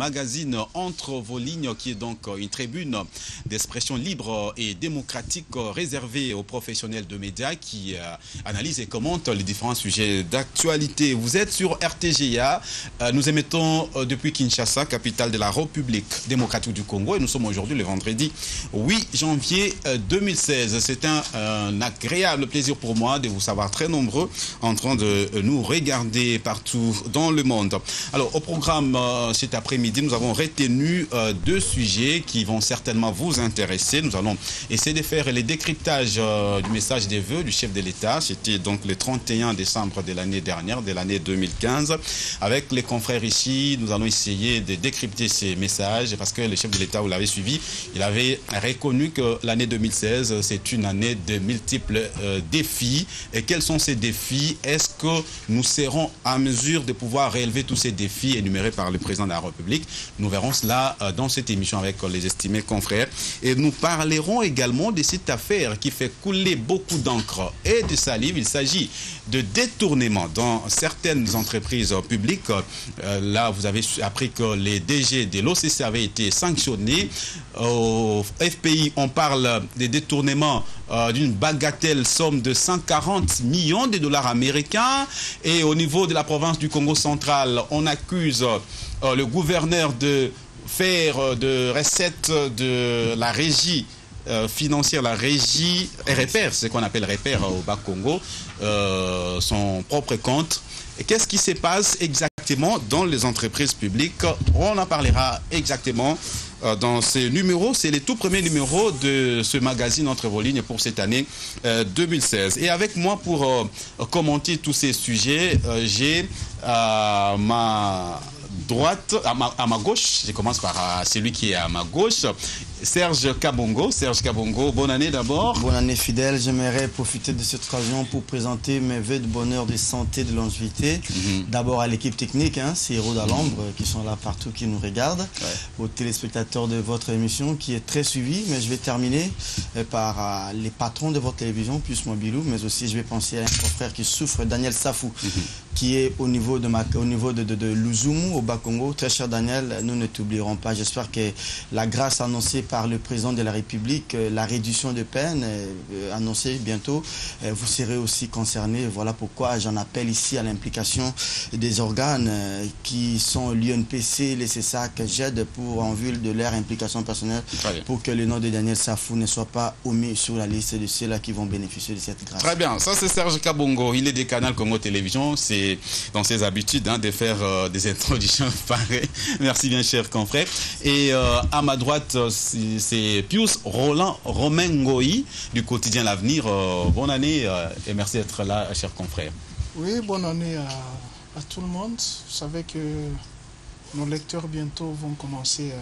magazine Entre vos lignes, qui est donc une tribune d'expression libre et démocratique réservée aux professionnels de médias qui analysent et commentent les différents sujets d'actualité. Vous êtes sur RTGA, nous émettons depuis Kinshasa, capitale de la République démocratique du Congo, et nous sommes aujourd'hui le vendredi 8 janvier 2016. C'est un agréable plaisir pour moi de vous savoir très nombreux en train de nous regarder partout dans le monde. Alors, au programme cet après-midi, nous avons retenu deux sujets qui vont certainement vous intéresser. Nous allons essayer de faire les décryptages du message des vœux du chef de l'État. C'était donc le 31 décembre de l'année dernière, de l'année 2015. Avec les confrères ici, nous allons essayer de décrypter ces messages parce que le chef de l'État, vous l'avez suivi, il avait reconnu que l'année 2016, c'est une année de multiples défis. Et quels sont ces défis? Est-ce que nous serons à mesure de pouvoir relever tous ces défis énumérés par le président de la République? Nous verrons cela dans cette émission avec les estimés confrères. Et nous parlerons également de cette affaire qui fait couler beaucoup d'encre et de salive. Il s'agit de détournement dans certaines entreprises publiques. Là, vous avez appris que les DG de l'OCC avaient été sanctionnés. Au FPI, on parle des détournements d'une bagatelle somme de 140 millions de dollars américains. Et au niveau de la province du Congo central, on accuse le gouverneur de faire de recettes de la régie financière, la régie RPR, c'est ce qu'on appelle RPR au Bas-Congo, son propre compte. Et qu'est-ce qui se passe exactement dans les entreprises publiques? On en parlera exactement dans ces numéros. C'est les tout premiers numéros de ce magazine Entre vos lignes pour cette année 2016. Et avec moi pour commenter tous ces sujets, j'ai à ma droite, à ma gauche, je commence par celui qui est à ma gauche, Serge Kabongo. Serge Kabongo, bonne année d'abord. Bonne année fidèle. J'aimerais profiter de cette occasion pour présenter mes vœux de bonheur, de santé, de longévité. D'abord à l'équipe technique, ces héros d'Alambre qui sont là partout, qui nous regardent. Aux téléspectateurs de votre émission qui est très suivie. Mais je vais terminer par les patrons de votre télévision, plus Mobilou. Mais aussi je vais penser à un confrère qui souffre, Daniel Safou, qui est au niveau de Luzumu, au Bas-Congo. Très cher Daniel, nous ne t'oublierons pas. J'espère que la grâce annoncée par le président de la République, la réduction de peine annoncée bientôt, vous serez aussi concernés. Voilà pourquoi j'en appelle ici à l'implication des organes qui sont l'UNPC, les CESAC, j'aide en vue de leur implication personnelle pour que le nom de Daniel Safou ne soit pas omis sur la liste de ceux-là qui vont bénéficier de cette grâce. Très bien, ça c'est Serge Kabongo, il est des canaux Congo Télévision, c'est dans ses habitudes de faire des introductions pareilles. Merci bien cher confrère. Et à ma droite, c'est Pius Roland Romain-Ngoï du quotidien L'Avenir. Bonne année et merci d'être là, cher confrère. Oui, bonne année à tout le monde. Vous savez que nos lecteurs bientôt vont commencer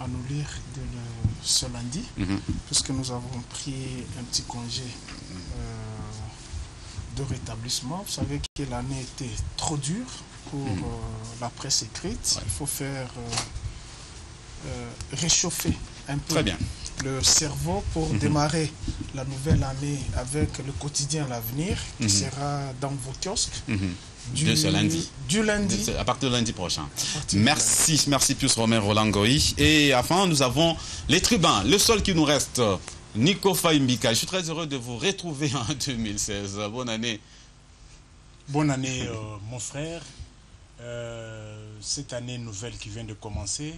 à nous lire dès ce lundi, puisque nous avons pris un petit congé de rétablissement. Vous savez que l'année était trop dure pour la presse écrite. Il faut faire réchauffer un peu le cerveau pour démarrer la nouvelle année avec le quotidien L'Avenir qui sera dans vos kiosques du lundi. À partir de lundi prochain. Merci Pius Romain Ngoï. Et enfin, nous avons les tribuns, le seul qui nous reste, Nico Faimbika. Je suis très heureux de vous retrouver en 2016. Bonne année. Bonne année, mon frère. Cette année nouvelle qui vient de commencer,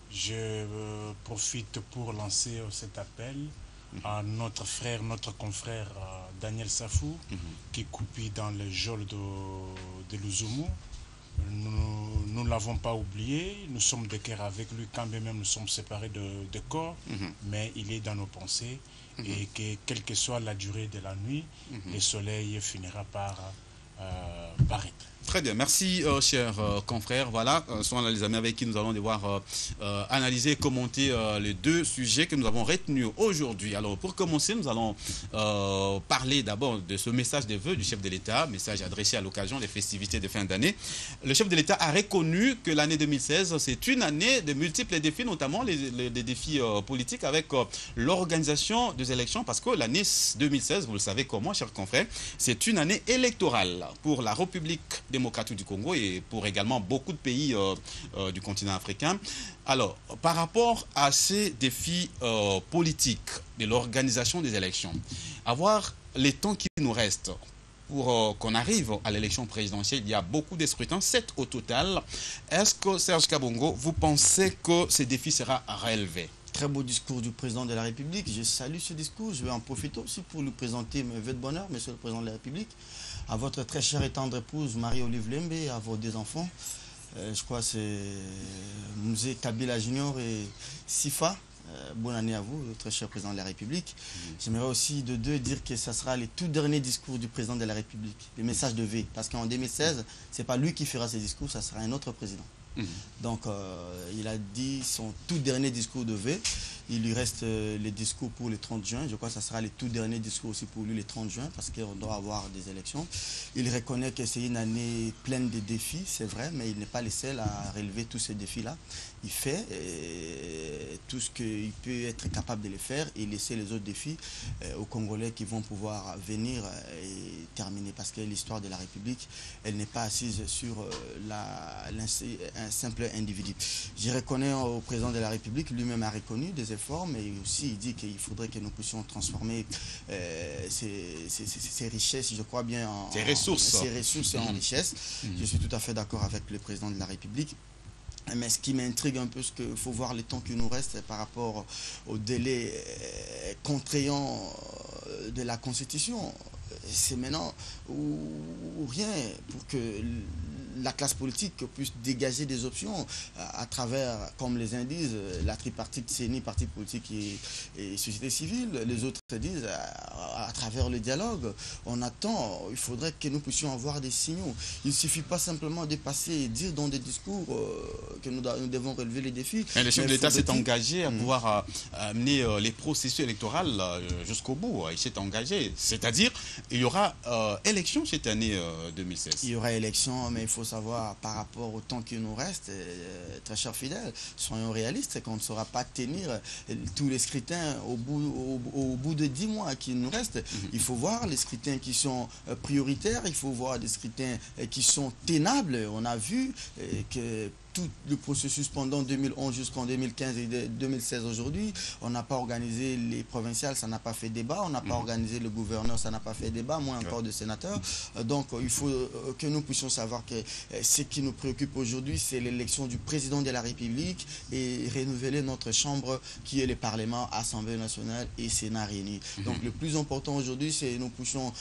je profite pour lancer cet appel à notre frère, notre confrère Daniel Safou, qui coupit dans le geôle de Luzumu. Nous ne l'avons pas oublié, nous sommes de cœur avec lui, quand bien même nous sommes séparés de corps, mais il est dans nos pensées et que quelle que soit la durée de la nuit, le soleil finira par paraître. Très bien, merci chers confrères. Voilà, sont là les amis avec qui nous allons devoir analyser et commenter les deux sujets que nous avons retenus aujourd'hui. Alors pour commencer, nous allons parler d'abord de ce message des vœux du chef de l'État, message adressé à l'occasion des festivités de fin d'année. Le chef de l'État a reconnu que l'année 2016, c'est une année de multiples défis, notamment les défis politiques avec l'organisation des élections, parce que l'année 2016, vous le savez comment, chers confrères, c'est une année électorale pour la République démocratique du Congo et pour également beaucoup de pays du continent africain. Alors, par rapport à ces défis politiques de l'organisation des élections, avoir les temps qui nous restent pour qu'on arrive à l'élection présidentielle, il y a beaucoup de scrutins, 7 au total. Est-ce que, Serge Kabongo, vous pensez que ce défi sera relevé? Très beau discours du président de la République. Je salue ce discours. Je vais en profiter aussi pour lui présenter mes vœux de bonheur, monsieur le président de la République, à votre très chère et tendre épouse Marie-Olive Lembe, à vos 2 enfants. Je crois que c'est Mouzé Kabila Junior et Sifa. Bonne année à vous, très cher président de la République. J'aimerais aussi de dire que ce sera les tout derniers discours du président de la République, les messages de V. Parce qu'en 2016, ce n'est pas lui qui fera ses discours, ça sera un autre président. Donc, il a dit son tout dernier discours de V. Il lui reste les discours pour le 30 juin. Je crois que ça sera les tout derniers discours aussi pour lui le 30 juin parce qu'on doit avoir des élections. Il reconnaît que c'est une année pleine de défis, c'est vrai, mais il n'est pas le seul à relever tous ces défis-là. Il fait tout ce qu'il peut être capable de le faire et laisser les autres défis aux Congolais qui vont pouvoir venir et terminer. Parce que l'histoire de la République, elle n'est pas assise sur un simple individu. Je reconnais au président de la République, lui-même a reconnu des efforts, mais aussi il dit qu'il faudrait que nous puissions transformer ces richesses, je crois bien, en ces ressources en richesses. Je suis tout à fait d'accord avec le président de la République. Mais ce qui m'intrigue un peu, c'est qu'il faut voir les temps qui nous restent par rapport au délai contraignant de la Constitution. C'est maintenant ou rien pour que la classe politique puisse dégager des options à travers, comme les uns disent, la tripartite CENI, parti politique et société civile. Les autres disent à travers le dialogue. On attend, il faudrait que nous puissions avoir des signaux. Il ne suffit pas simplement de passer et dire dans des discours que nous devons relever les défis. Mais le chef de l'État s'est engagé à pouvoir amener les processus électoraux jusqu'au bout. Il s'est engagé. C'est-à-dire, il y aura élection cette année 2016. Il y aura élection, mais il faut savoir par rapport au temps qui nous reste, très chers fidèles, soyons réalistes, c'est qu'on ne saura pas tenir tous les scrutins au bout de 10 mois qui nous restent. Il faut voir les scrutins qui sont prioritaires, il faut voir des scrutins qui sont tenables. On a vu que tout le processus pendant 2011 jusqu'en 2015 et 2016 aujourd'hui, on n'a pas organisé les provinciales, ça n'a pas fait débat, on n'a pas organisé le gouverneur, ça n'a pas fait débat, moins encore de sénateurs. Donc il faut que nous puissions savoir que ce qui nous préoccupe aujourd'hui, c'est l'élection du président de la République et renouveler notre chambre qui est le Parlement, Assemblée nationale et Sénat réunis. Donc le plus important aujourd'hui, c'est que nous puissions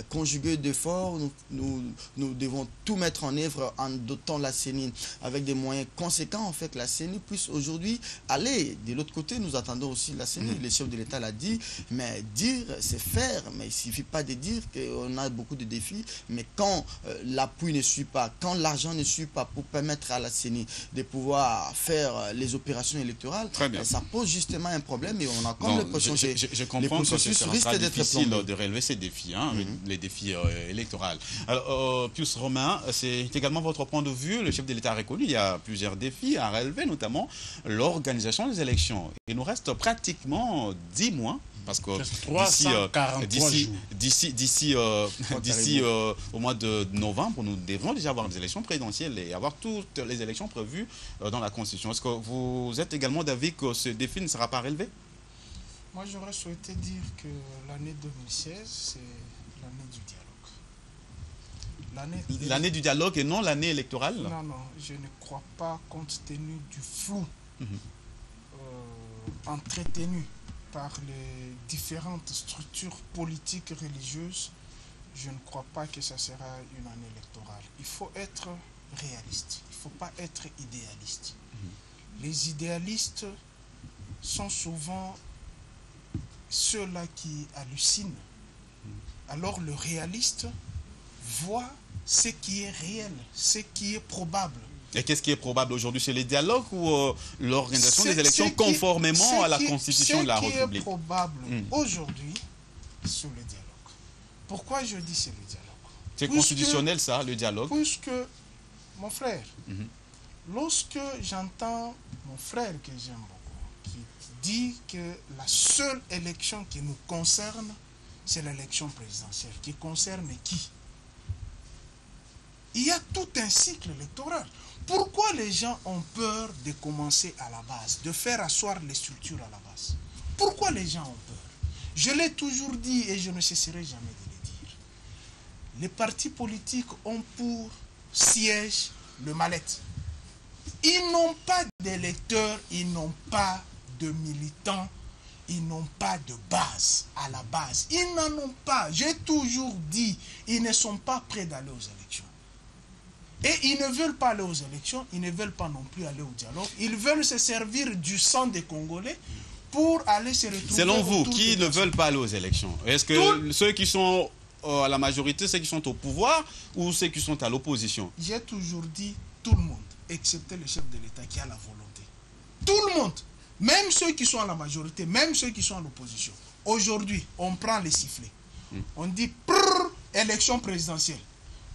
conjuguer d'efforts, nous devons tout mettre en œuvre en dotant la CENI avec des moyens conséquents, en fait, que la CENI puisse aujourd'hui aller. De l'autre côté, nous attendons aussi la CENI. Le chef de l'État l'a dit, mais dire, c'est faire. Mais il ne suffit pas de dire qu'on a beaucoup de défis, mais quand l'appui ne suit pas, quand l'argent ne suit pas pour permettre à la CENI de pouvoir faire les opérations électorales, ça pose justement un problème et on a comme l'impression que je comprends que ce sera difficile de relever ces défis, les défis électoraux. Alors, Pius Romain, c'est également votre point de vue. Le chef de l'État a reconnu, il y a plusieurs défis à relever, notamment l'organisation des élections. Il nous reste pratiquement 10 mois, parce que d'ici au mois de novembre, nous devrons déjà avoir des élections présidentielles et avoir toutes les élections prévues dans la Constitution. Est-ce que vous êtes également d'avis que ce défi ne sera pas relevé? Moi, j'aurais souhaité dire que l'année 2016, c'est l'année du dialogue. L'année du dialogue et non l'année électorale? Non, je ne crois pas, compte tenu du flou entretenu par les différentes structures politiques religieuses, je ne crois pas que ça sera une année électorale. Il faut être réaliste, il ne faut pas être idéaliste. Les idéalistes sont souvent ceux-là qui hallucinent. Alors le réaliste voit ce qui est réel, ce qui est probable. Et qu'est-ce qui est probable aujourd'hui? C'est les dialogues ou l'organisation des élections conformément à la Constitution de la République? Ce qui est probable aujourd'hui, c'est le dialogue. Pourquoi je dis c'est le dialogue? C'est constitutionnel ça, le dialogue? Puisque, mon frère, lorsque j'entends mon frère que j'aime beaucoup, qui dit que la seule élection qui nous concerne, c'est l'élection présidentielle. Qui concerne qui? il y a tout un cycle électoral. Pourquoi les gens ont peur de commencer à la base, de faire asseoir les structures à la base? Pourquoi les gens ont peur? Je l'ai toujours dit et je ne cesserai jamais de le dire. Les partis politiques ont pour siège le Malet. Ils n'ont pas d'électeurs, ils n'ont pas de militants, ils n'ont pas de base à la base. Ils n'en ont pas. J'ai toujours dit, ils ne sont pas prêts d'aller aux élections. Et ils ne veulent pas aller aux élections, ils ne veulent pas non plus aller au dialogue. Ils veulent se servir du sang des Congolais pour aller se retrouver... Selon vous, qui ne veulent pas aller aux élections? Est-ce que ceux qui sont à la majorité, ceux qui sont au pouvoir ou ceux qui sont à l'opposition? J'ai toujours dit tout le monde, excepté le chef de l'État qui a la volonté. Tout le monde, même ceux qui sont à la majorité, même ceux qui sont à l'opposition. Aujourd'hui, on prend les sifflets. On dit prrr, élection présidentielle.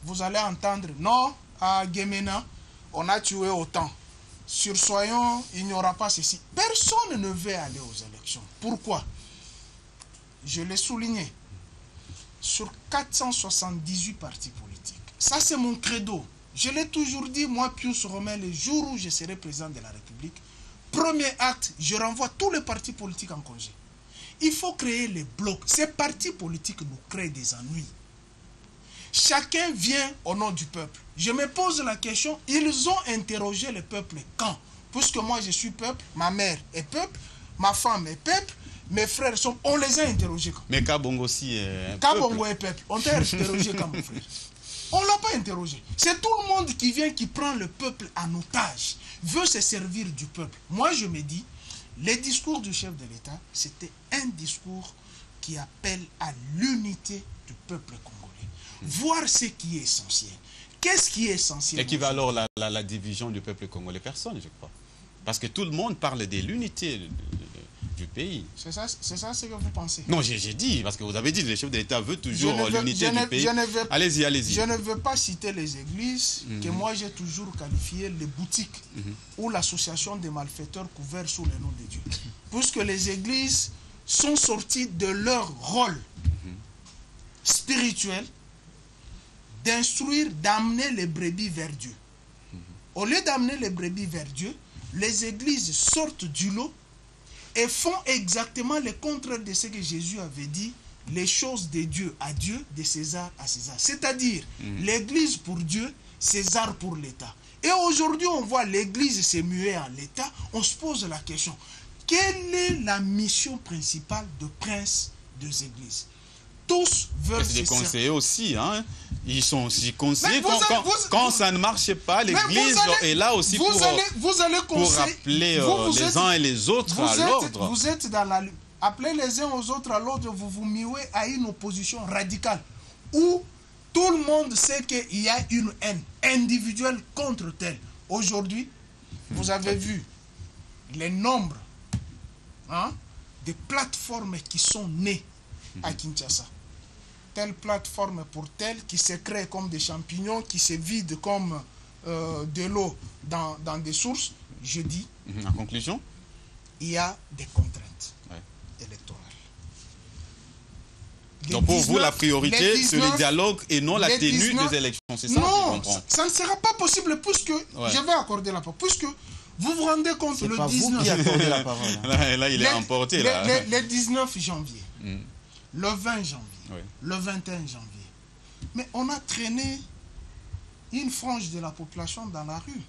Vous allez entendre non, à Guémena, on a tué autant. Sur Soyon, il n'y aura pas ceci. Personne ne veut aller aux élections. Pourquoi? Je l'ai souligné. Sur 478 partis politiques. Ça, c'est mon credo. Je l'ai toujours dit, moi, Pius Romain, le jour où je serai président de la République, premier acte, je renvoie tous les partis politiques en congé. Il faut créer les blocs. Ces partis politiques nous créent des ennuis. Chacun vient au nom du peuple. Je me pose la question, ils ont interrogé le peuple quand? Puisque moi je suis peuple, ma mère est peuple, ma femme est peuple, mes frères sont... On les a interrogés quand? Mais Kabongo aussi est Kabongo est peuple. On t'a interrogé quand, mon frère? On ne l'a pas interrogé. C'est tout le monde qui vient, qui prend le peuple en otage, veut se servir du peuple. Moi je me dis, les discours du chef de l'État, c'était un discours qui appelle à l'unité du peuple congolais. Voir ce qui est essentiel. Qu'est-ce qui est essentiel? Et qui va alors la division du peuple congolais? Personne, je crois. Parce que tout le monde parle de l'unité du pays. C'est ça ce que vous pensez? Non, j'ai dit, parce que vous avez dit que le chef de l'État veut toujours l'unité du pays. Allez-y, allez-y. Je ne veux pas citer les églises que moi j'ai toujours qualifiées les boutiques ou l'association des malfaiteurs couverts sous le nom de Dieu. Puisque les églises sont sorties de leur rôle spirituel d'instruire, d'amener les brebis vers Dieu. Au lieu d'amener les brebis vers Dieu, les églises sortent du lot et font exactement le contraire de ce que Jésus avait dit, les choses de Dieu à Dieu, de César à César. C'est-à-dire, l'église pour Dieu, César pour l'État. Et aujourd'hui, on voit l'église se muer en l'État, on se pose la question, quelle est la mission principale de prince des églises? Tous veulent se des conseillers aussi, hein. Ils sont aussi conseillers. Quand ça ne marche pas, l'église est là aussi pour appeler les uns et les autres à l'ordre. Vous êtes dans la lutte. Appelez les uns aux autres à l'ordre, vous vous muez à une opposition radicale où tout le monde sait qu'il y a une haine individuelle contre tel. Aujourd'hui, vous avez vu les nombres des plateformes qui sont nées à Kinshasa. Telle plateforme pour telle, qui se crée comme des champignons, qui se vide comme de l'eau dans des sources. Je dis, en conclusion, il y a des contraintes électorales. Donc pour vous, la priorité, c'est le dialogue et non la tenue des élections. C'est ça? Non, ça ne sera pas possible puisque, je vais accorder la parole, puisque vous vous rendez compte, le 19... qui accordez la parole. Là, il est emporté. Le 19 janvier, le 20 janvier, le 21 janvier. Mais on a traîné une frange de la population dans la rue.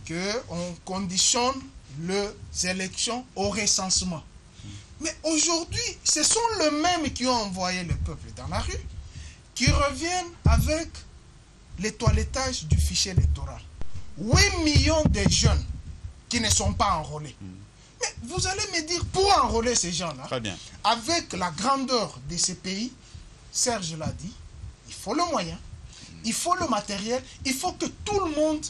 Qu'on conditionne les élections au recensement. Mais aujourd'hui, ce sont les mêmes qui ont envoyé le peuple dans la rue, qui reviennent avec le toilettage du fichier électoral. 8 millions de jeunes qui ne sont pas enrôlés. Mais vous allez me dire, pour enrôler ces gens-là, avec la grandeur de ces pays, Serge l'a dit, il faut le moyen, il faut le matériel, il faut que tout le monde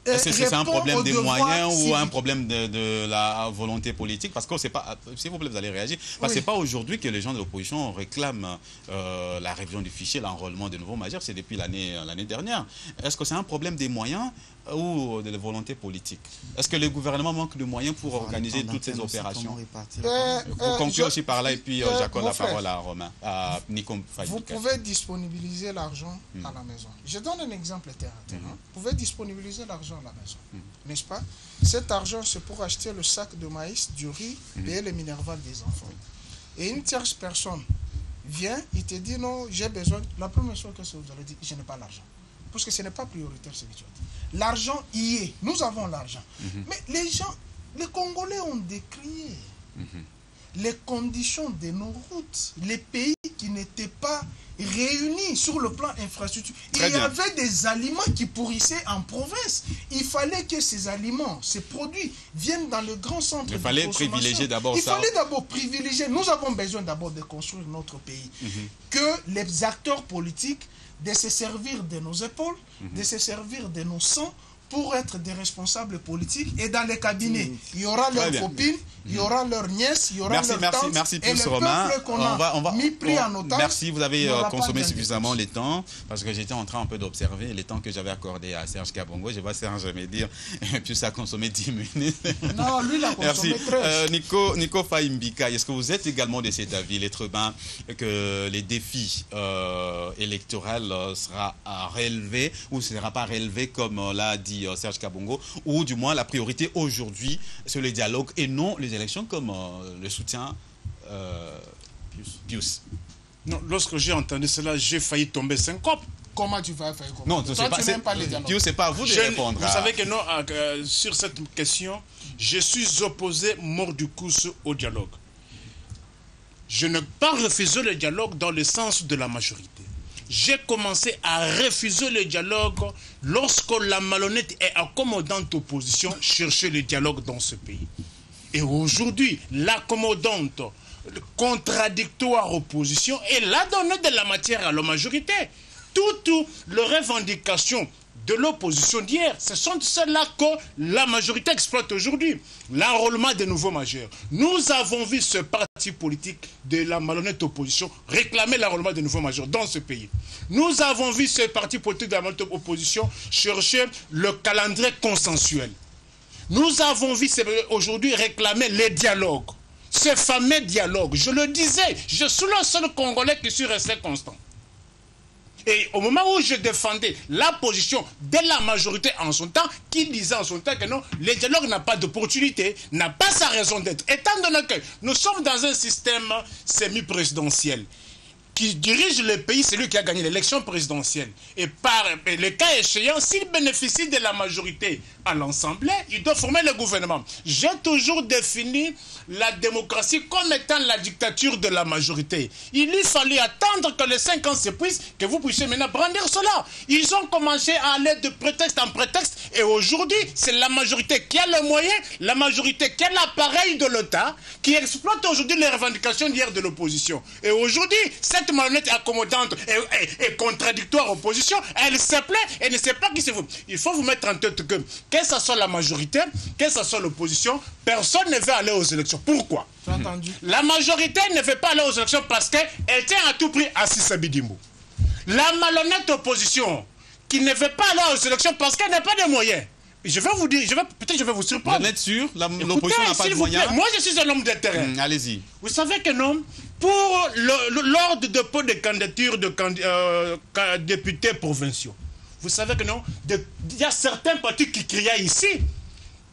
Est-ce que c'est un problème des moyens civique. ou un problème de la volonté politique? Parce que c'est pas, s'il vous plaît, vous allez réagir. Parce que c'est pas aujourd'hui que les gens de l'opposition réclament la révision du fichier, l'enrôlement des nouveaux majeurs. C'est depuis l'année dernière. Est-ce que c'est un problème des moyens ou de la volonté politique? Est-ce que le gouvernement manque de moyens pour organiser toutes ces opérations? Pour conclure aussi par là, et puis j'accorde la parole à Romain, à Nico Faye. Vous pouvez disponibiliser l'argent à la maison. Je donne un exemple terre à terre. Vous pouvez disponibiliser l'argent à la maison, n'est-ce pas? Cet argent, c'est pour acheter le sac de maïs, du riz, payer les minervales des enfants. Et une tierce personne vient, il te dit non, j'ai besoin. La première chose que vous allez dire, je n'ai pas l'argent. Parce que ce n'est pas prioritaire ce que tu as dit. L'argent y est, nous avons l'argent. Mais les gens, les Congolais ont décrié les conditions de nos routes, les pays qui n'étaient pas réunis sur le plan infrastructure. Il y avait des aliments qui pourrissaient en province. Il fallait que ces aliments, ces produits viennent dans le grand centre de consommation. Il fallait privilégier d'abord ça. Il fallait d'abord privilégier. Nous avons besoin d'abord de construire notre pays. Que les acteurs politiques de se servir de nos épaules, de se servir de nos sangs pour être des responsables politiques. Et dans les cabinets, il y aura leurs copines, il y aura leurs nièces, il y aura leurs tantes. Merci et plus, le Romain. peuple qu'on a mis pris en otage. Merci, vous avez consommé suffisamment les temps, parce que j'étais en train un peu d'observer les temps que j'avais accordés à Serge Kabongo. Je vois Serge me dire, puis ça a consommé 10 minutes. Non, lui, il a consommé 13. Nico Faye Mbika, est-ce que vous êtes également de cet avis, l'être humain, que les défis électoraux sera relevé ou ne sera pas relevé comme l'a dit Serge Kabongo, ou du moins la priorité aujourd'hui c'est le dialogue et non les élections comme le soutien Pius. Non, lorsque j'ai entendu cela, j'ai failli tomber syncope. Comment tu vas faire? Non, toi, tu n'aimes pas les dialogues. Pius, c'est pas à vous de répondre. Vous savez que non, sur cette question, je suis opposé mort du coup au dialogue. Je ne pas refuser le dialogue dans le sens de la majorité. J'ai commencé à refuser le dialogue lorsque la malhonnête et accommodante opposition cherchait le dialogue dans ce pays. Et aujourd'hui, l'accommodante contradictoire opposition, elle a donné de la matière à la majorité. Toutes les revendications de l'opposition d'hier, ce sont celles-là que la majorité exploite aujourd'hui. L'enrôlement des nouveaux majeurs. Nous avons vu ce parti politique de la malhonnête opposition réclamer l'enrôlement des nouveaux majeurs dans ce pays. Nous avons vu ce parti politique de la malhonnête opposition chercher le calendrier consensuel. Nous avons vu aujourd'hui réclamer les dialogues. Ce fameux dialogue, je le disais, je suis le seul Congolais qui suis resté constant. Et au moment où je défendais la position de la majorité en son temps, qui disait en son temps que non, le dialogue n'a pas d'opportunité, n'a pas sa raison d'être. Étant donné que nous sommes dans un système semi-présidentiel, qui dirige le pays, c'est lui qui a gagné l'élection présidentielle. Et par le cas échéant, s'il bénéficie de la majorité à l'Assemblée, il doit former le gouvernement. J'ai toujours défini la démocratie comme étant la dictature de la majorité. Il lui fallait attendre que les 5 ans s'épuisent, que vous puissiez maintenant brandir cela. Ils ont commencé à aller de prétexte en prétexte, et aujourd'hui, c'est la majorité qui a les moyens, la majorité qui a l'appareil de l'État, qui exploite aujourd'hui les revendications d'hier de l'opposition. Et aujourd'hui, cette malhonnête accommodante et contradictoire opposition, elle se plaît, elle ne sait pas qui c'est vous. Il faut vous mettre en tête que ce soit la majorité, que ce soit l'opposition, personne ne veut aller aux élections. Pourquoi? La majorité ne veut pas aller aux élections parce qu'elle tient à tout prix à Sissa Bidimbo. La malhonnête opposition qui ne veut pas aller aux élections parce qu'elle n'a pas de moyens. Je vais vous dire, peut-être je vais vous surprendre. Vous êtes sûr? L'opposition n'a pas de moyens? Moi, je suis un homme de terrain. Allez-y. Vous savez que non, pour l'ordre de dépôt de candidature de députés provinciaux, vous savez que non, il y a certains partis qui criaient ici,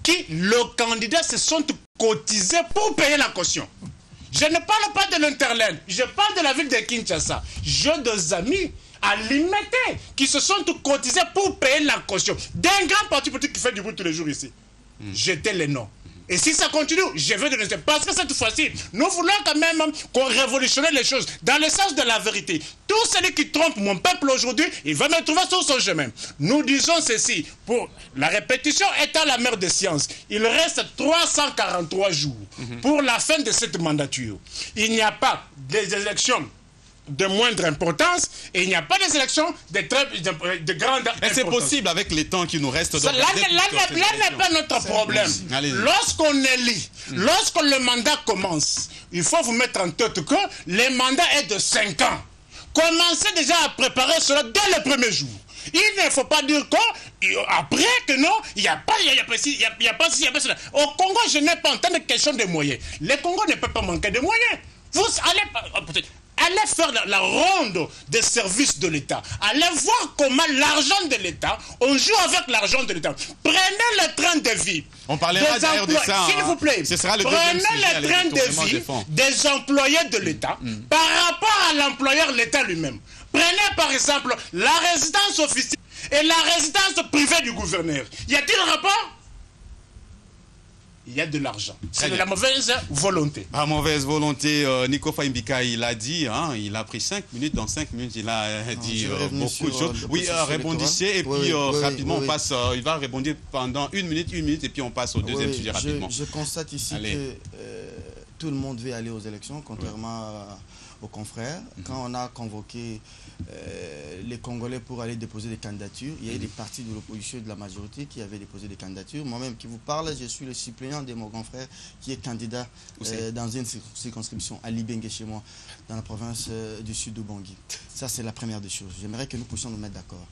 qui, le candidat, se sont cotisés pour payer la caution. Je ne parle pas de l'Interland, je parle de la ville de Kinshasa. J'ai des amis à Limete qui se sont cotisés pour payer la caution d'un grand parti politique qui fait du bruit tous les jours ici. J'étais les noms. Et si ça continue, je vais dénoncer. Parce que cette fois-ci, nous voulons quand même qu'on révolutionne les choses dans le sens de la vérité. Tout celui qui trompe mon peuple aujourd'hui, il va me trouver sur son chemin. Nous disons ceci, pour la répétition étant la mère des sciences, il reste 343 jours pour la fin de cette mandature. Il n'y a pas des élections de moindre importance et il n'y a pas des élections de grande importance. Et c'est possible avec les temps qui nous restent. Là n'est pas notre problème. Lorsqu'on élit, lorsque le mandat commence, il faut vous mettre en tête que le mandat est de 5 ans. Commencez déjà à préparer cela dès le premier jour. Il ne faut pas dire qu'après que non, il n'y a pas cela. Au Congo, je n'ai pas entendu question de moyens. Le Congo ne peut pas manquer de moyens. Vous allez faire la ronde des services de l'État. Allez voir comment l'argent de l'État, on joue avec l'argent de l'État. Prenez le train de vie. On parlera d'ailleurs de ça. S'il vous plaît, ce sera le prenez le train de vie des employés de l'État par rapport à l'employeur l'État lui-même. Prenez par exemple la résidence officielle et la résidence privée du gouverneur. Y a-t-il un rapport? Il y a de l'argent. C'est de la mauvaise volonté. Pas mauvaise volonté. Nico Faimbika, il a dit, hein, il a pris 5 minutes. Dans 5 minutes, il a dit beaucoup de choses. Oui, répondissez. Et puis, rapidement, on passe. Il va répondre pendant 1 minute, et puis on passe au deuxième sujet rapidement. Je constate ici que tout le monde veut aller aux élections, contrairement aux confrères. Quand on a convoqué les Congolais pour aller déposer des candidatures, il y a eu des partis de l'opposition et de la majorité qui avaient déposé des candidatures. Moi-même qui vous parle, je suis le suppléant de mon grand frère qui est candidat dans une circonscription à Libenge chez moi, dans la province du sud de Bangui. Ça, c'est la première des choses. J'aimerais que nous puissions nous mettre d'accord.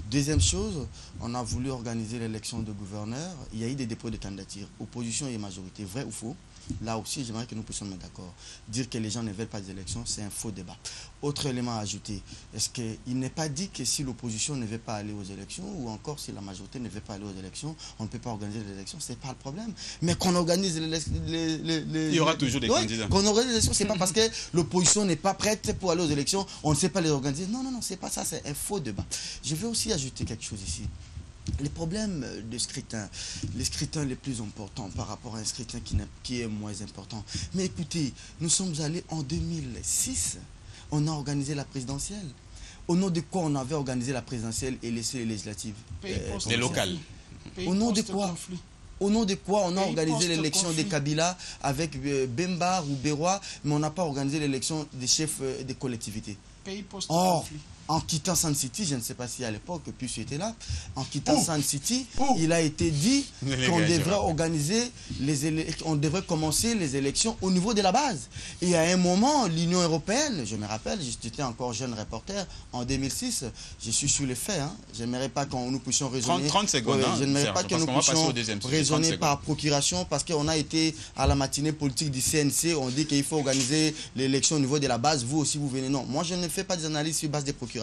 Deuxième chose, on a voulu organiser l'élection de gouverneur. Il y a eu des dépôts de candidatures, opposition et majorité, vrai ou faux? Là aussi, j'aimerais que nous puissions nous mettre d'accord. Dire que les gens ne veulent pas d'élections, c'est un faux débat. Autre élément à ajouter, est-ce qu'il n'est pas dit que si l'opposition ne veut pas aller aux élections, ou encore si la majorité ne veut pas aller aux élections, on ne peut pas organiser les élections? Ce n'est pas le problème. Mais qu'on organise il y aura toujours des candidats. Qu'on organise les élections, ce n'est pas parce que l'opposition n'est pas prête pour aller aux élections, on ne sait pas les organiser. Non, non, non, c'est pas ça, c'est un faux débat. Je veux aussi ajouter quelque chose ici. Les problèmes de scrutin, les scrutins les plus importants par rapport à un scrutin qui est moins important. Mais écoutez, nous sommes allés en 2006, on a organisé la présidentielle. Au nom de quoi on avait organisé la présidentielle et laissé les législatives? Les locales. Au nom de quoi? Au nom de quoi on a organisé l'élection des Kabila avec Bemba ou Beroua, mais on n'a pas organisé l'élection des chefs des collectivités? Or, en quittant Sun City, je ne sais pas si à l'époque, puis tu étais là, en quittant Sun City, il a été dit qu'on devrait organiser on devrait commencer les élections au niveau de la base. Et à un moment, l'Union européenne, je me rappelle, j'étais encore jeune reporter, en 2006, je suis sur les faits, hein, j'aimerais pas que nous puissions raisonner. 30 secondes, je n'aimerais pas que nous puissions raisonner par procuration, parce qu'on a été à la matinée politique du CNC, on dit qu'il faut organiser l'élection au niveau de la base, vous aussi vous venez. Non, moi je ne fais pas des analyses sur base des procurations.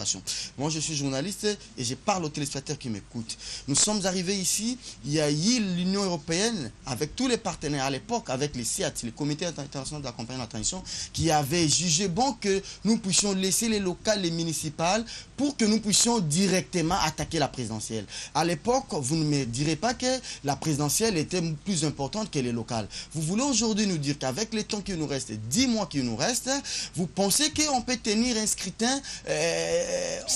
Moi, je suis journaliste et je parle aux téléspectateurs qui m'écoutent. Nous sommes arrivés ici, il y a eu l'Union européenne, avec tous les partenaires à l'époque, avec les CIAT, les comités internationaux d'accompagnement de la transition, qui avaient jugé bon que nous puissions laisser les locales, les municipales, pour que nous puissions directement attaquer la présidentielle. À l'époque, vous ne me direz pas que la présidentielle était plus importante que les locales. Vous voulez aujourd'hui nous dire qu'avec les temps qui nous restent, 10 mois qui nous restent, vous pensez qu'on peut tenir un scrutin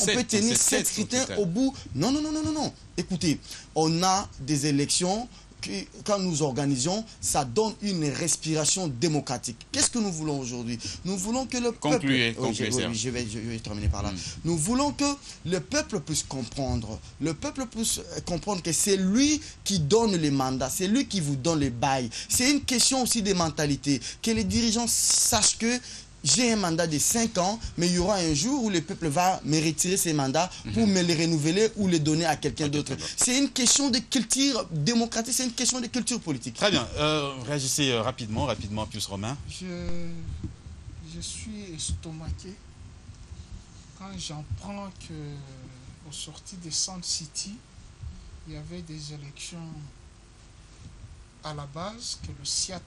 on peut tenir 7 scrutins au bout. Non, non, non, non, non, non. Écoutez, on a des élections qui, quand nous organisons, ça donne une respiration démocratique. Qu'est-ce que nous voulons aujourd'hui? Nous voulons que le peuple... Je vais terminer par là. Nous voulons que le peuple puisse comprendre. Le peuple puisse comprendre que c'est lui qui donne les mandats, c'est lui qui vous donne les bails. C'est une question aussi de mentalité. Que les dirigeants sachent que j'ai un mandat de 5 ans, mais il y aura un jour où le peuple va me retirer ces mandats pour me les renouveler ou les donner à quelqu'un d'autre. C'est une question de culture démocratique, c'est une question de culture politique. Très bien. Réagissez rapidement, plus Romain. Je suis estomaqué quand j'apprends qu'au sorti de Sun City, il y avait des élections à la base que le CIAT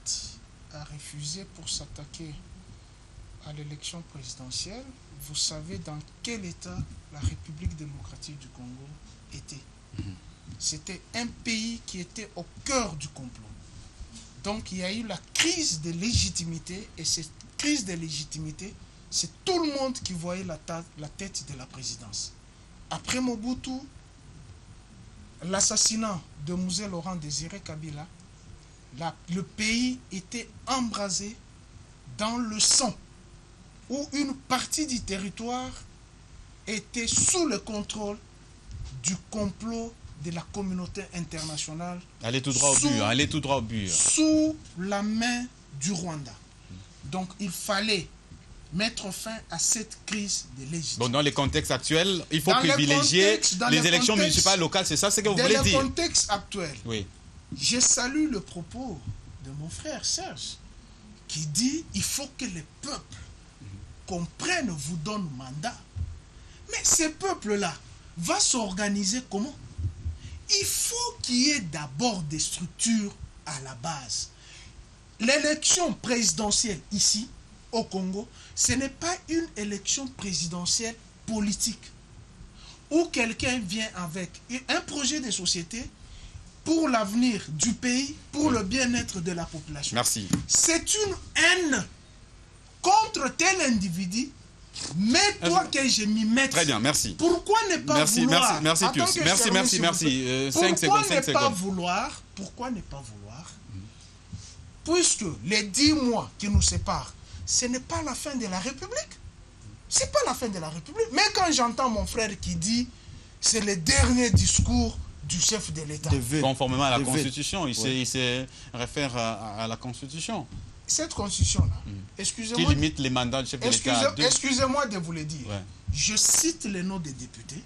a refusé pour s'attaquer à l'élection présidentielle. Vous savez dans quel état la République démocratique du Congo était. C'était un pays qui était au cœur du complot. Donc il y a eu la crise de légitimité, et cette crise de légitimité, c'est tout le monde qui voyait la tête de la présidence. Après Mobutu, l'assassinat de Mouzé Laurent Désiré Kabila, le pays était embrasé dans le sang. où une partie du territoire était sous le contrôle du complot de la communauté internationale. Allez tout droit au but, allez tout droit au but. Sous la main du Rwanda. Donc il fallait mettre fin à cette crise de légitimité. Bon, dans les contextes actuels, il faut privilégier les élections municipales locales, c'est ça ce que vous voulez dire? Dans le contexte actuel, oui. Je salue le propos de mon frère Serge, qui dit il faut que les peuples comprennent, vous donnent mandat. Mais ces peuples-là vont s'organiser comment? Il faut qu'il y ait d'abord des structures à la base. L'élection présidentielle ici, au Congo, ce n'est pas une élection présidentielle politique où quelqu'un vient avec un projet de société pour l'avenir du pays, pour le bien-être de la population. Merci. C'est une haine contre tel individu, mais toi que je m'y mette. Très bien, merci. Pourquoi ne pas vouloir... Merci, Pius. Merci. 5 secondes, 5 secondes. Pourquoi ne pas vouloir puisque les 10 mois qui nous séparent, ce n'est pas la fin de la République. C'est pas la fin de la République. Mais quand j'entends mon frère qui dit c'est le dernier discours du chef de l'État. Conformément à la Constitution, il se réfère à la Constitution. Cette Constitution-là, excusez-moi... Qui limite les mandats du chef de l'État. Excusez-moi de vous le dire. Ouais. Je cite les noms des députés.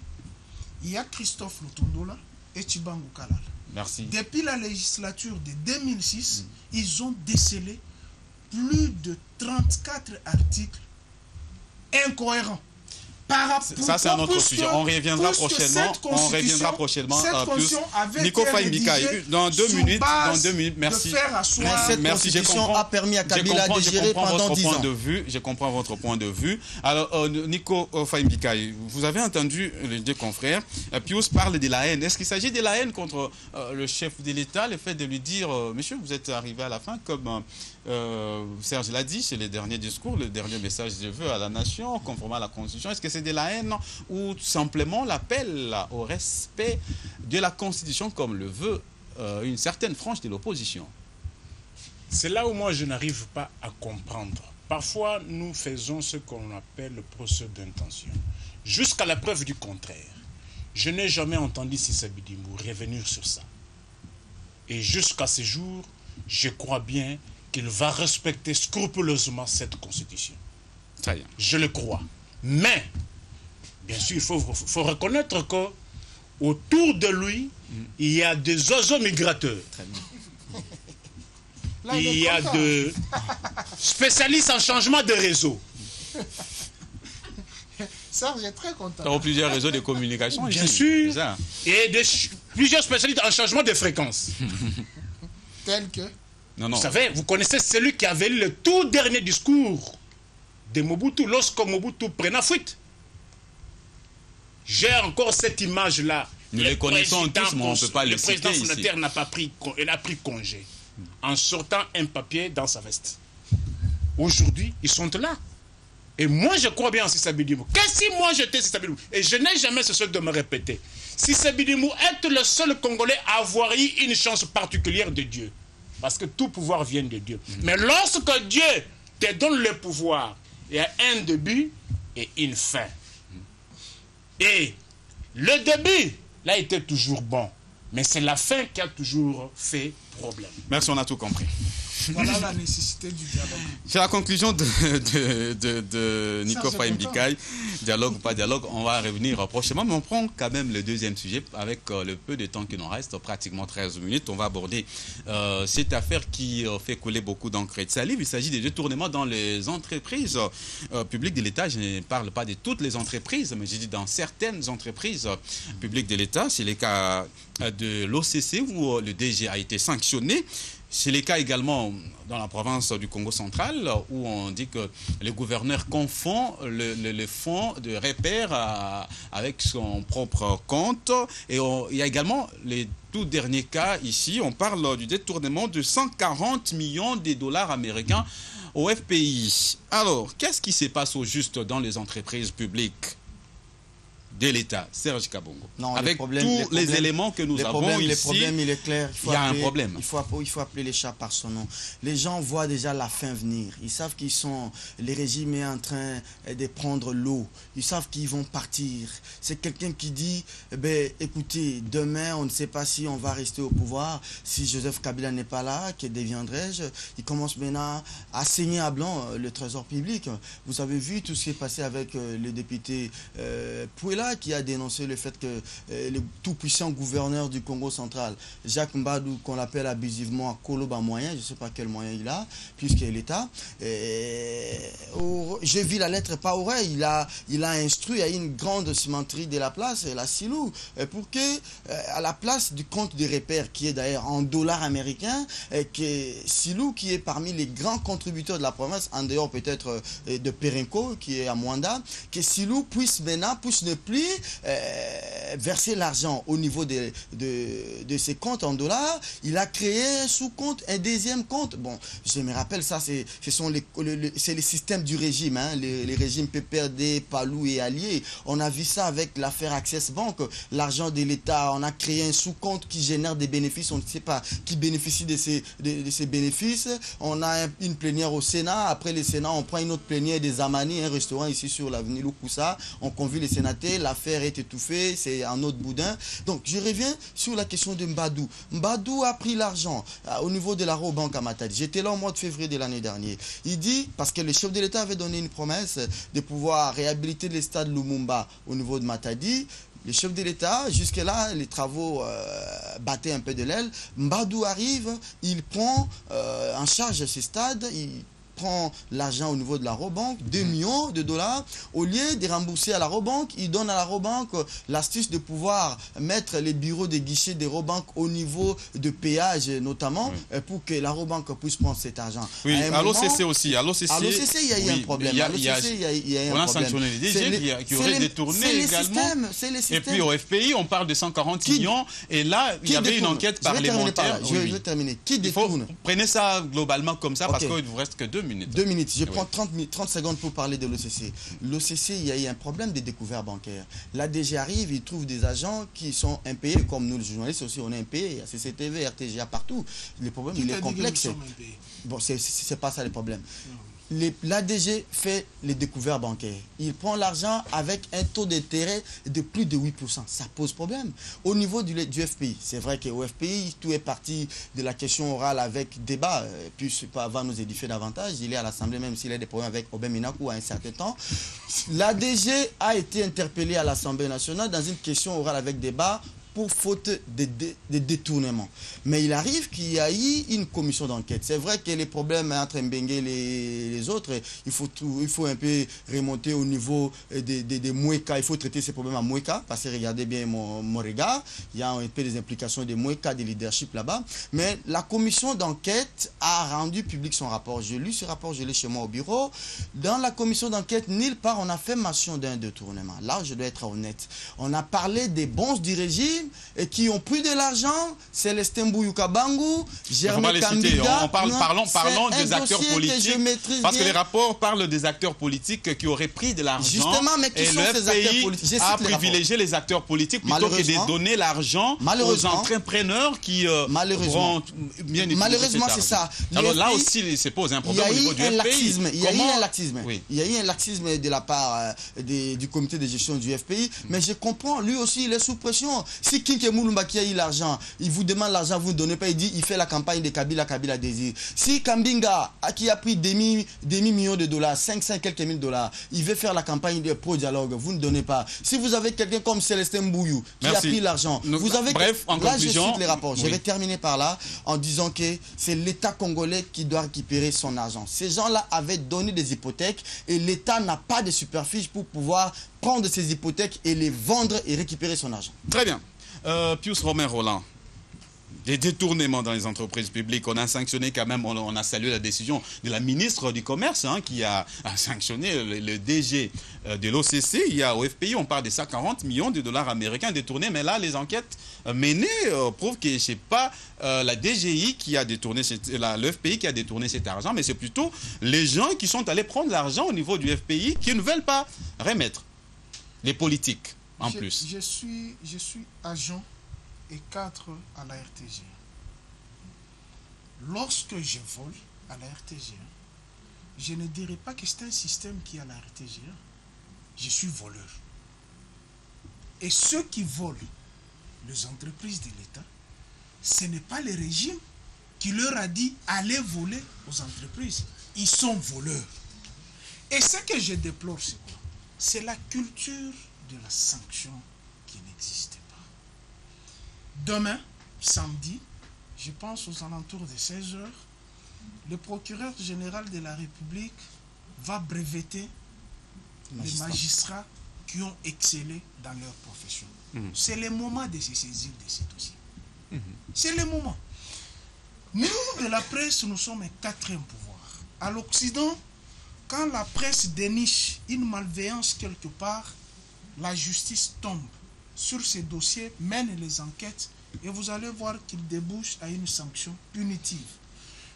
Il y a Christophe Lutondola et Tchibangu Kalala. Merci. Depuis la législature de 2006, ils ont décelé plus de 34 articles incohérents. Ça, c'est un autre sujet. On reviendra prochainement. Nico Faye Mbikaï, dans 2 minutes, merci. Cette constitution a permis à Kabila de gérer pendant 10 ans. Je comprends votre point de vue. Alors, Nico Faye Mbikaï, vous avez entendu les deux confrères. Pius parle de la haine. Est-ce qu'il s'agit de la haine contre le chef de l'État, le fait de lui dire, monsieur, vous êtes arrivé à la fin, comme Serge l'a dit, c'est le dernier discours, le dernier message de vœux à la nation, conformément à la Constitution. Est-ce que c'est de la haine ou tout simplement l'appel au respect de la Constitution comme le veut une certaine frange de l'opposition? C'est là où moi je n'arrive pas à comprendre. Parfois nous faisons ce qu'on appelle le procès d'intention. Jusqu'à la preuve du contraire. Je n'ai jamais entendu Sissa Bidimou revenir sur ça. Et jusqu'à ce jour, je crois bien qu'il va respecter scrupuleusement cette Constitution. Très bien. Je le crois. Mais, bien sûr, il faut reconnaître qu'autour de lui, il y a des oiseaux migrateurs. Très bien. Là, il y a de spécialistes en changement de réseau. Ça, j'ai très content. Dans plusieurs réseaux de communication. Bien sûr. Et plusieurs spécialistes en changement de fréquence. Tel que... Non. Vous savez, vous connaissez celui qui avait le tout dernier discours de Mobutu lorsque Mobutu prenait fuite. J'ai encore cette image-là. Nous les connaissons tous, mais on ne peut pas le citer ici. Le président fondateur n'a pas pris, il a pris congé en sortant un papier dans sa veste. Aujourd'hui, ils sont là. Et moi, je crois bien en Sissa Bidimou. Qu'est-ce que si moi j'étais Sissa Bidimou? Et je n'ai jamais cessé de me répéter. Sissa Bidimou est le seul Congolais à avoir eu une chance particulière de Dieu. Parce que tout pouvoir vient de Dieu. Mais lorsque Dieu te donne le pouvoir, il y a un début et une fin. Et le début, là, était toujours bon. Mais c'est la fin qui a toujours fait problème. Merci, on a tout compris. Voilà la nécessité du dialogue. C'est la conclusion de Nico Faye Mbikaï. Dialogue ou pas dialogue, on va revenir prochainement. Mais on prend quand même le deuxième sujet avec le peu de temps qui nous reste, pratiquement 13 minutes. On va aborder cette affaire qui fait couler beaucoup d'encre et de salive. Il s'agit des détournements dans les entreprises publiques de l'État. Je ne parle pas de toutes les entreprises, mais je dis dans certaines entreprises publiques de l'État. C'est le cas de l'OCC où le DG a été sanctionné. C'est le cas également dans la province du Congo central où on dit que le gouverneur confond le fonds de repère avec son propre compte. Et il y a également les tout derniers cas ici. On parle du détournement de 140 millions de dollars américains au FPI. Alors, qu'est-ce qui se passe au juste dans les entreprises publiques? de l'État, Serge Kabongo, non, avec tous les éléments que nous avons ici, le problème, il est clair. Il y a un problème. Il faut appeler les chats par son nom. Les gens voient déjà la fin venir. Ils savent les régimes est en train de prendre l'eau. Ils savent qu'ils vont partir. C'est quelqu'un qui dit, écoutez, demain, on ne sait pas si on va rester au pouvoir. Si Joseph Kabila n'est pas là, que deviendrai-je? Il commence maintenant à saigner à blanc le trésor public. Vous avez vu tout ce qui est passé avec le député Pouela, qui a dénoncé le fait que le tout-puissant gouverneur du Congo central, Jacques Mbadou, qu'on appelle abusivement Koloba moyen, je ne sais pas quel moyen il a, puisqu'il est l'État. Je vis la lettre par oreille. Il a instruit à une grande cimenterie de la place, la Silou, pour que, à la place du compte de repère, qui est d'ailleurs en dollars américains, que Silou, qui est parmi les grands contributeurs de la province, en dehors peut-être de Perenco, qui est à Mwanda, que Silou puisse ne plus verser l'argent au niveau de ses comptes en dollars. Il a créé un sous-compte, un deuxième compte. Bon, je me rappelle ça, c'est les systèmes du régime, hein, les régimes PPRD, Palou et Alliés. On a vu ça avec l'affaire Access Bank. L'argent de l'État, on a créé un sous-compte qui génère des bénéfices, on ne sait pas qui bénéficie de ces bénéfices. On a une plénière au Sénat. Après le Sénat, on prend une autre plénière des Amani, un restaurant ici sur l'avenue Lukusa. On convie les sénateurs. L'affaire est étouffée, c'est un autre boudin. Donc, je reviens sur la question de Mbadou. Mbadou a pris l'argent au niveau de la Robank à Matadi. J'étais là au mois de février de l'année dernière. Il dit, parce que le chef de l'État avait donné une promesse de pouvoir réhabiliter le stade Lumumba au niveau de Matadi. Le chef de l'État, jusque-là, les travaux battaient un peu de l'aile. Mbadou arrive, il prend en charge ce stade, il prend l'argent au niveau de la Robank, 2 millions de dollars. Au lieu de rembourser à la Robank, il donne à la Robank l'astuce de pouvoir mettre les bureaux des guichets des Robank au niveau de péage notamment, pour que la Robank puisse prendre cet argent. Oui, à l'OCC aussi. À l'OCC, il y a eu un problème. On a sanctionné les DG qui auraient détourné également. Et puis au FPI, on parle de 140 millions. Et là, il y avait une enquête parlementaire. Je vais terminer. Qui détourne? Prenez ça globalement comme ça, parce qu'il ne vous reste que 2 minutes. 2 minutes. Je prends 30 secondes pour parler de l'OCC. L'OCC, il y a eu un problème de découvert bancaire. La DG arrive, il trouve des agents qui sont impayés, comme nous, les journalistes aussi, on est impayés. Il y a CCTV, RTGA partout. Le problème, il est complexe. Bon, c'est pas ça le problème. L'ADG fait les découvertes bancaires. Il prend l'argent avec un taux d'intérêt de plus de 8%. Ça pose problème. Au niveau du FPI, c'est vrai qu'au FPI, tout est parti de la question orale avec débat. Puis, va nous édifier davantage. Il est à l'Assemblée, même s'il a des problèmes avec Obem Minakou à un certain temps. L'ADG a été interpellé à l'Assemblée nationale dans une question orale avec débat pour faute de détournement. Mais il arrive qu'il y a eu une commission d'enquête. C'est vrai que les problèmes entre Mbengue et les autres, il faut un peu remonter au niveau des Moueka. Il faut traiter ces problèmes à Moueka, parce que regardez bien mon regard, il y a un peu des implications des Moueka, des leadership là-bas. Mais la commission d'enquête a rendu public son rapport. J'ai lu ce rapport, je l'ai chez moi au bureau. Dans la commission d'enquête, nulle part on a fait mention d'un détournement. Là, je dois être honnête. On a parlé des bons du régime et qui ont pris de l'argent, Célestin Bouyoukabangu, Germain Kambiga. Parlons des acteurs politiques, parce que les rapports parlent des acteurs politiques qui auraient pris de l'argent. Justement, mais qui sont ces acteurs politiques? A privilégié les acteurs politiques plutôt que de donner l'argent aux entrepreneurs qui vont bien utiliser. Malheureusement, c'est ça. Alors là aussi, il se pose un problème au niveau du FPI. Il y a eu un laxisme. Il y a eu un laxisme de la part du comité de gestion du FPI, mais je comprends, lui aussi, il est sous pression. Si Kinke Moulumba qui a eu l'argent, il vous demande l'argent, vous ne donnez pas, il dit, il fait la campagne de Kabila désire. Si Kambinga, qui a pris demi millions de dollars, 500 quelques mille dollars, il veut faire la campagne de pro-dialogue, vous ne donnez pas. Si vous avez quelqu'un comme Célestin Bouyou, qui a pris l'argent, vous avez... Bref, en là, conclusion... je cite les rapports. Je vais terminer par là, en disant que c'est l'État congolais qui doit récupérer son argent. Ces gens-là avaient donné des hypothèques et l'État n'a pas de superficie pour pouvoir prendre ces hypothèques et les vendre et récupérer son argent. Très bien. Pius Romain Roland, des détournements dans les entreprises publiques, on a sanctionné quand même, on a salué la décision de la ministre du Commerce qui a sanctionné le DG de l'OCC. Il y a au FPI, on parle de 140 millions de dollars américains détournés, mais là, les enquêtes menées prouvent que ce n'est pas la DGI qui a détourné, le FPI qui a détourné cet argent, mais c'est plutôt les gens qui sont allés prendre l'argent au niveau du FPI qui ne veulent pas remettre. Les politiques. en plus. Je suis agent et cadre à la RTG. Lorsque je vole à la RTG, je ne dirais pas que c'est un système qui est à la RTG. Je suis voleur. Et ceux qui volent les entreprises de l'État, ce n'est pas le régime qui leur a dit allez voler aux entreprises. Ils sont voleurs. Et ce que je déplore, c'est quoi? C'est la culture de la sanction qui n'existe pas. Demain, samedi, je pense aux alentours de 16 heures, le procureur général de la République va breveter les magistrats qui ont excellé dans leur profession. C'est le moment de se saisir de ce dossier. C'est le moment. Nous, de la presse, nous sommes un quatrième pouvoir. À l'Occident, quand la presse déniche une malveillance quelque part, la justice tombe sur ces dossiers, mène les enquêtes et vous allez voir qu'il débouche à une sanction punitive.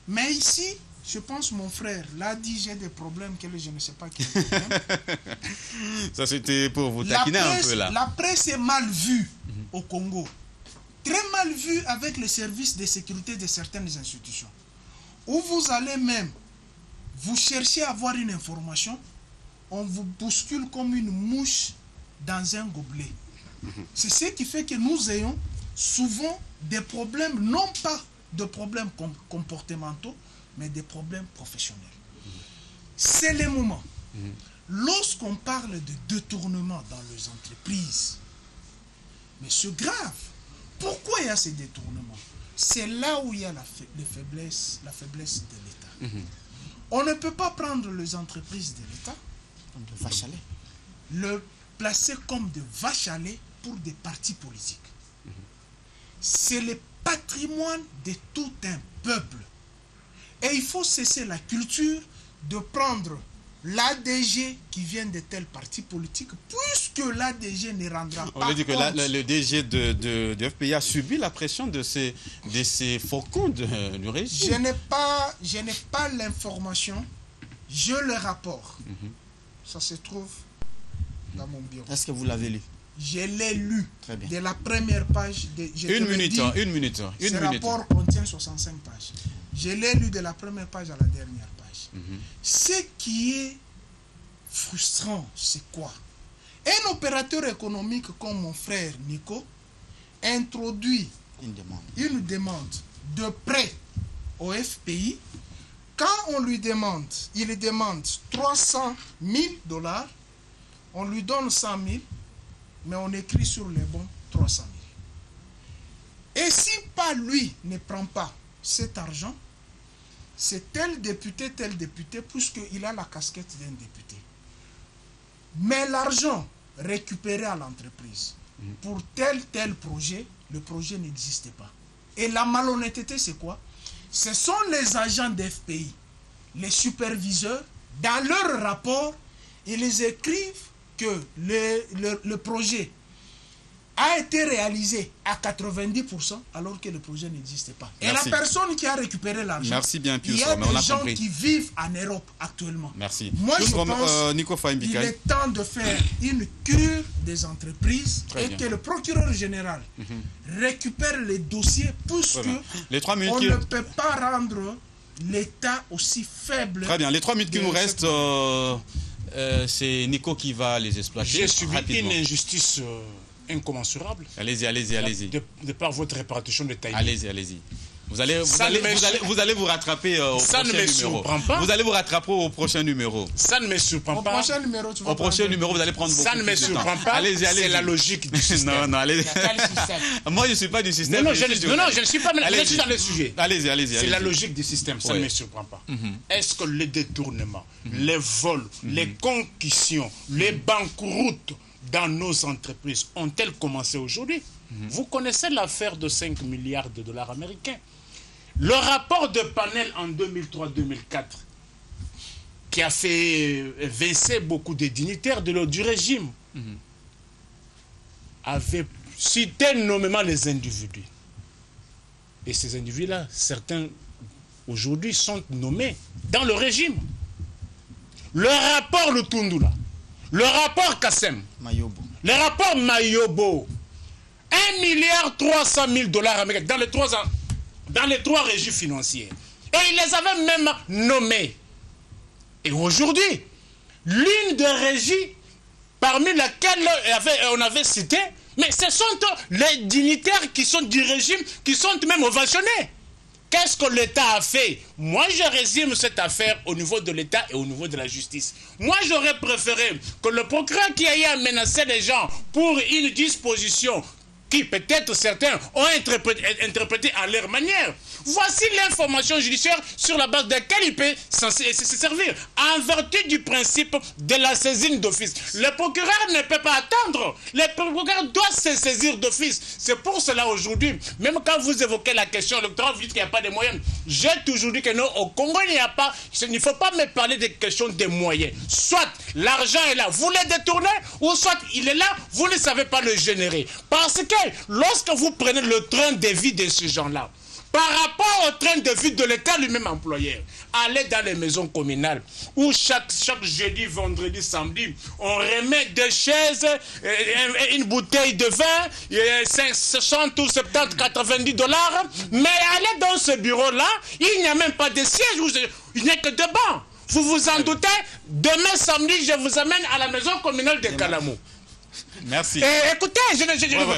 Mais ici, je pense, mon frère l'a dit, j'ai des problèmes que je ne sais pas quels problèmes. Ça, c'était pour vous taquiner un peu là. La presse est mal vue au Congo. Très mal vue avec les services de sécurité de certaines institutions. Où vous allez même, vous cherchez à avoir une information, on vous bouscule comme une mouche dans un gobelet. C'est ce qui fait que nous ayons souvent des problèmes, non pas de problèmes comportementaux, mais des problèmes professionnels. C'est le moment. Lorsqu'on parle de détournement dans les entreprises, mais c'est grave. Pourquoi il y a ces détournements? C'est là où il y a la faiblesse de l'État. On ne peut pas prendre les entreprises de l'État, de vaches à lait, le placer comme de vaches à lait pour des partis politiques. C'est le patrimoine de tout un peuple. Et il faut cesser la culture de prendre l'ADG qui vient de tel parti politique, puisque l'ADG ne rendra pas compte. On dit que le DG de FPI a subi la pression de ces faucons du régime. Je n'ai pas l'information, je le rapport. Ça se trouve dans mon bureau. Est-ce que vous l'avez lu? Je l'ai lu. Très bien. De la première page. Une minute. Ce rapport contient 65 pages. Je l'ai lu de la première page à la dernière page. Ce qui est frustrant, c'est quoi? Un opérateur économique comme mon frère Nico introduit une demande de prêt au FPI. Quand on lui demande, il demande 300 000 $, on lui donne 100 000, mais on écrit sur les bons 300 000. Et si pas lui ne prend pas cet argent, c'est tel député, puisqu'il a la casquette d'un député. Mais l'argent récupéré à l'entreprise pour tel projet, le projet n'existe pas. Et la malhonnêteté, c'est quoi? Ce sont les agents d'FPI, les superviseurs, dans leur rapport, ils écrivent que le projet a été réalisé à 90% alors que le projet n'existe pas. Merci. Et la personne qui a récupéré l'argent, merci bien, il y a des gens qui vivent en Europe actuellement. Merci. Moi, je pense Nico qu'il est temps de faire une cure des entreprises que le procureur général récupère les dossiers puisque on ne peut pas rendre l'État aussi faible. Très bien. Les 3 minutes qui nous restent, c'est Nico qui va les exploiter. J'ai subi une injustice incommensurable. Allez-y. De par votre répartition de taille. Allez-y. Vous allez vous rattraper au prochain numéro. Vous allez vous rattraper au prochain numéro. Ça ne me surprend pas. Au prochain numéro, vous allez prendre beaucoup de temps. Ça ne me surprend pas. Allez-y. C'est la logique du système. Non, allez. Moi, je ne suis pas du système. Non, je ne suis pas. Je suis dans le sujet. Allez-y. C'est la logique du système. Ça ne me surprend pas. Est-ce que les détournements, les vols, les concussions, les banqueroutes dans nos entreprises ont-elles commencé aujourd'hui? Vous connaissez l'affaire de 5 milliards de dollars américains. Le rapport de Panel en 2003-2004 qui a fait vincer beaucoup de dignitaires du régime avait cité nommément les individus. Et ces individus-là, certains aujourd'hui sont nommés dans le régime. Le rapport Lutundula, le rapport Kassem, Mayobo, Le rapport Mayobo, 1,3 milliard américains dans les 3 régies financières. Et il les avait même nommés. Et aujourd'hui, l'une des régies parmi lesquelles on avait cité, mais ce sont les dignitaires qui sont du régime, qui sont même ovationnés. Qu'est-ce que l'État a fait? Moi, je résume cette affaire au niveau de l'État et au niveau de la justice. Moi, j'aurais préféré que le procureur qui ait à menacer les gens pour une disposition qui peut-être certains ont interprété à leur manière. Voici l'information judiciaire sur la base de laquelle il peut se servir, en vertu du principe de la saisine d'office. Le procureur ne peut pas attendre. Le procureur doit se saisir d'office. C'est pour cela aujourd'hui, même quand vous évoquez la question électorale, vous dites qu'il n'y a pas de moyens. J'ai toujours dit que non, au Congo, il n'y a pas. Il ne faut pas me parler des questions des moyens. Soit l'argent est là, vous le détournez, ou soit il est là, vous ne savez pas le générer. Parce que lorsque vous prenez le train de vie de ces gens-là, par rapport au train de vie de l'État lui-même employeur, allez dans les maisons communales où chaque jeudi, vendredi, samedi, on remet des chaises, une bouteille de vin, 60 ou 70, 90 $. Mais allez dans ce bureau-là, il n'y a même pas de siège, il n'y a que deux bancs. Vous vous en doutez, demain samedi, je vous amène à la maison communale de Kalamou. Merci. Et écoutez,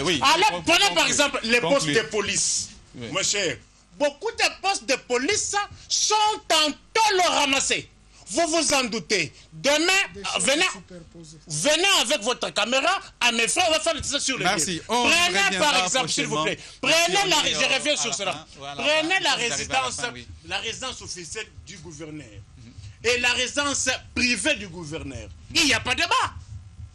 oui. Allez, prenez par exemple les postes de police. Oui. Mon cher, beaucoup de postes de police sont en tôle ramassés. Vous vous en doutez. Demain, venez avec votre caméra à mes frères, on va faire le dessin sur le Merci. Prenez par exemple, s'il vous plaît, je reviens sur cela. Prenez la résidence officielle du gouverneur et la résidence privée du gouverneur. Il n'y a pas de débat.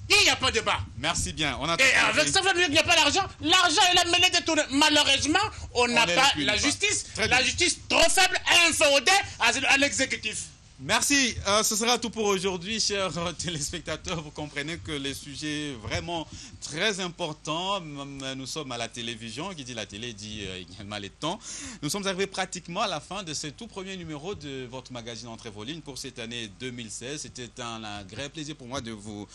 Il n'y a pas de débat. Merci bien. Et avec ça, vous voulez dire qu'il n'y a pas d'argent. L'argent est là, mêlé détourné. Malheureusement, on n'a pas la justice. La justice trop faible et inféodée à l'exécutif. Merci, ce sera tout pour aujourd'hui, chers téléspectateurs. Vous comprenez que les sujets vraiment très importants, nous sommes à la télévision, qui dit la télé dit également les temps. Nous sommes arrivés pratiquement à la fin de ce tout premier numéro de votre magazine Entrée vos lignes pour cette année 2016. C'était un vrai plaisir pour moi de vous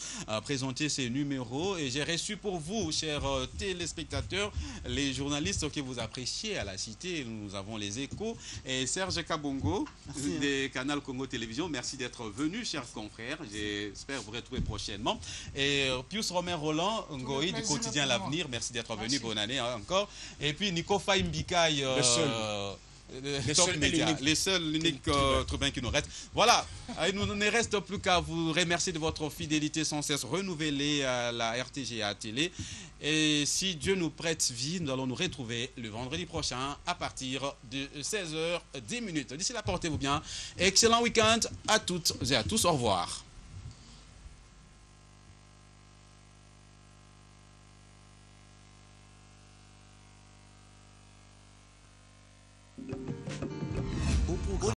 présenter ces numéros et j'ai reçu pour vous, chers téléspectateurs, les journalistes que vous appréciez à la Cité. Nous avons les Échos et Serge Kabongo des Canal Congo Télévision. Merci d'être venu, chers confrères. J'espère vous retrouver prochainement. Et Pius Romain Roland, Ngoï du quotidien L'Avenir. Merci d'être venu. Bonne année encore. Et puis Nico Faimbikaï, les seuls, l'unique tribun qui nous reste. Voilà, il ne nous reste plus qu'à vous remercier de votre fidélité sans cesse renouvelée à la RTGA télé. Et si Dieu nous prête vie, nous allons nous retrouver le vendredi prochain à partir de 16h10. D'ici là, portez-vous bien. Excellent week-end à toutes et à tous. Au revoir.